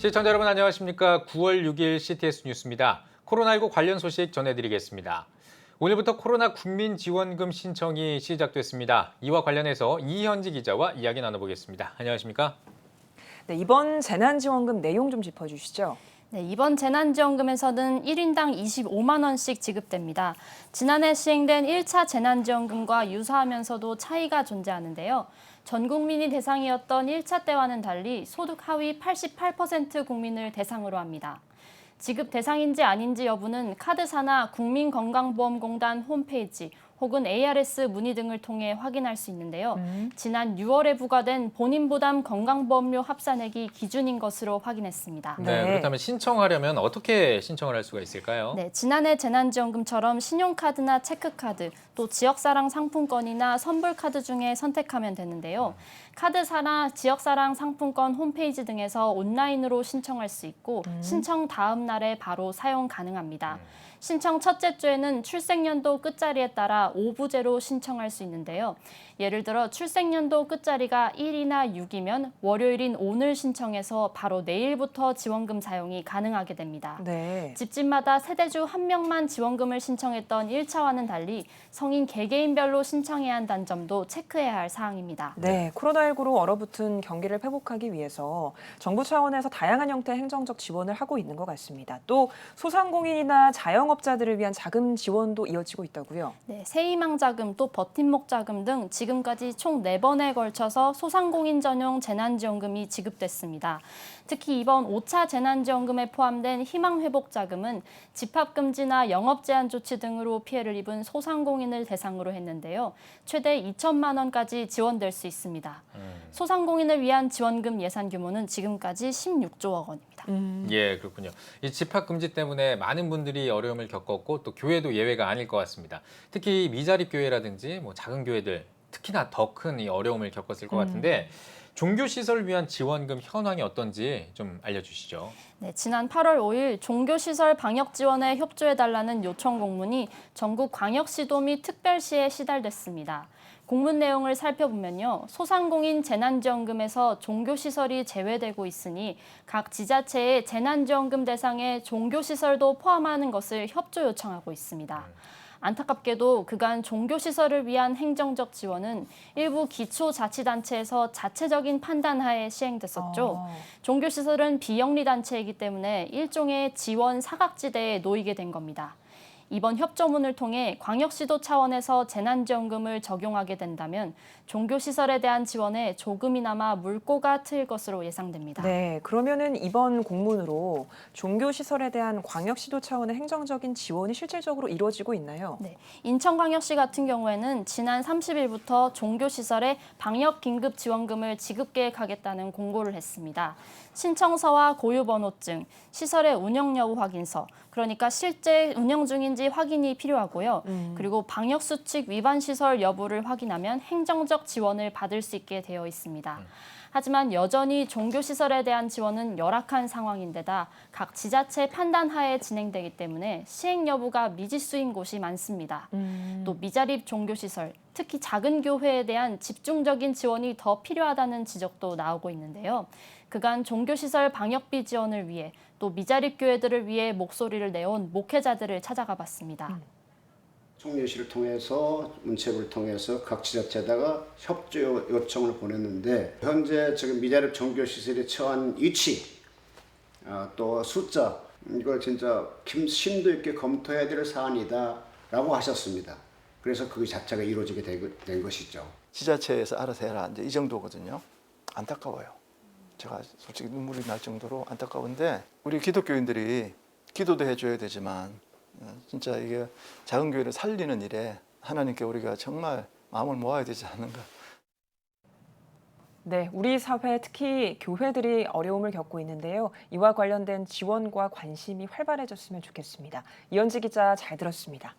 시청자 여러분 안녕하십니까? 9월 6일 CTS 뉴스입니다. 코로나19 관련 소식 전해드리겠습니다. 오늘부터 코로나 국민지원금 신청이 시작됐습니다. 이와 관련해서 이현지 기자와 이야기 나눠보겠습니다. 안녕하십니까? 네, 이번 재난지원금 내용 좀 짚어주시죠. 네, 이번 재난지원금에서는 1인당 25만 원씩 지급됩니다. 지난해 시행된 1차 재난지원금과 유사하면서도 차이가 존재하는데요. 전 국민이 대상이었던 1차 때와는 달리 소득 하위 88% 국민을 대상으로 합니다. 지급 대상인지 아닌지 여부는 카드사나 국민건강보험공단 홈페이지 혹은 ARS 문의 등을 통해 확인할 수 있는데요. 지난 6월에 부과된 본인 부담 건강보험료 합산액이 기준인 것으로 확인했습니다. 네, 그렇다면 신청하려면 어떻게 신청을 할 수가 있을까요? 네, 지난해 재난지원금처럼 신용카드나 체크카드, 또 지역사랑 상품권이나 선불카드 중에 선택하면 되는데요. 카드사나 지역사랑 상품권 홈페이지 등에서 온라인으로 신청할 수 있고 신청 다음 날에 바로 사용 가능합니다. 신청 첫째 주에는 출생연도 끝자리에 따라 5부제로 신청할 수 있는데요. 예를 들어 출생연도 끝자리가 1이나 6이면 월요일인 오늘 신청해서 바로 내일부터 지원금 사용이 가능하게 됩니다. 네. 집집마다 세대주 1명만 지원금을 신청했던 1차와는 달리 성인 개개인별로 신청해야 한다는 점도 체크해야 할 사항입니다. 네, 코로나19로 얼어붙은 경기를 회복하기 위해서 정부 차원에서 다양한 형태의 행정적 지원을 하고 있는 것 같습니다. 또 소상공인이나 자영업자들을 위한 자금 지원도 이어지고 있다고요? 네, 새희망 자금 또 버팀목 자금 등 지금까지 총 4번에 걸쳐서 소상공인 전용 재난지원금이 지급됐습니다. 특히 이번 5차 재난지원금에 포함된 희망회복 자금은 집합금지나 영업 제한 조치 등으로 피해를 입은 소상공인을 대상으로 했는데요. 최대 2천만 원까지 지원될 수 있습니다. 소상공인을 위한 지원금 예산 규모는 지금까지 16조억 원입니다. 예, 그렇군요. 이 집합 금지 때문에 많은 분들이 어려움을 겪었고 또 교회도 예외가 아닐 것 같습니다. 특히 미자립 교회라든지 뭐 작은 교회들 특히나 더 큰 이 어려움을 겪었을 것 같은데 종교 시설을 위한 지원금 현황이 어떤지 좀 알려주시죠. 네, 지난 8월 5일 종교시설 방역 지원에 협조해달라는 요청 공문이 전국 광역시도 및 특별시에 시달됐습니다. 공문 내용을 살펴보면요. 소상공인 재난지원금에서 종교시설이 제외되고 있으니 각 지자체의 재난지원금 대상에 종교시설도 포함하는 것을 협조 요청하고 있습니다. 안타깝게도 그간 종교시설을 위한 행정적 지원은 일부 기초자치단체에서 자체적인 판단하에 시행됐었죠. 종교시설은 비영리단체이기 때문에 일종의 지원 사각지대에 놓이게 된 겁니다. 이번 협조문을 통해 광역시도 차원에서 재난지원금을 적용하게 된다면 종교시설에 대한 지원에 조금이나마 물꼬가 트일 것으로 예상됩니다. 네, 그러면은 이번 공문으로 종교시설에 대한 광역시도 차원의 행정적인 지원이 실질적으로 이루어지고 있나요? 네, 인천광역시 같은 경우에는 지난 30일부터 종교시설에 방역긴급지원금을 지급계획하겠다는 공고를 했습니다. 신청서와 고유번호증, 시설의 운영 여부 확인서, 그러니까 실제 운영 중인지 확인이 필요하고요. 그리고 방역수칙 위반 시설 여부를 확인하면 행정적 지원을 받을 수 있게 되어 있습니다. 하지만 여전히 종교시설에 대한 지원은 열악한 상황인데다 각 지자체 판단하에 진행되기 때문에 시행 여부가 미지수인 곳이 많습니다. 또 미자립 종교시설, 특히 작은 교회에 대한 집중적인 지원이 더 필요하다는 지적도 나오고 있는데요. 그간 종교시설 방역비 지원을 위해 또 미자립 교회들을 위해 목소리를 내온 목회자들을 찾아가 봤습니다. 총리실을 통해서 문체부를 통해서 각 지자체에다가 협조 요청을 보냈는데 현재 지금 미자립 종교시설이 처한 위치 또 숫자 이걸 진짜 심도 있게 검토해야 될 사안이다라고 하셨습니다. 그래서 그 자체가 이루어지게 된 것이죠. 지자체에서 알아서 해라 이제 이 정도거든요. 안타까워요. 제가 솔직히 눈물이 날 정도로 안타까운데 우리 기독교인들이 기도도 해줘야 되지만 진짜 이게 작은 교회를 살리는 일에 하나님께 우리가 정말 마음을 모아야 되지 않는가. 네, 우리 사회 특히 교회들이 어려움을 겪고 있는데요. 이와 관련된 지원과 관심이 활발해졌으면 좋겠습니다. 이현지 기자 잘 들었습니다.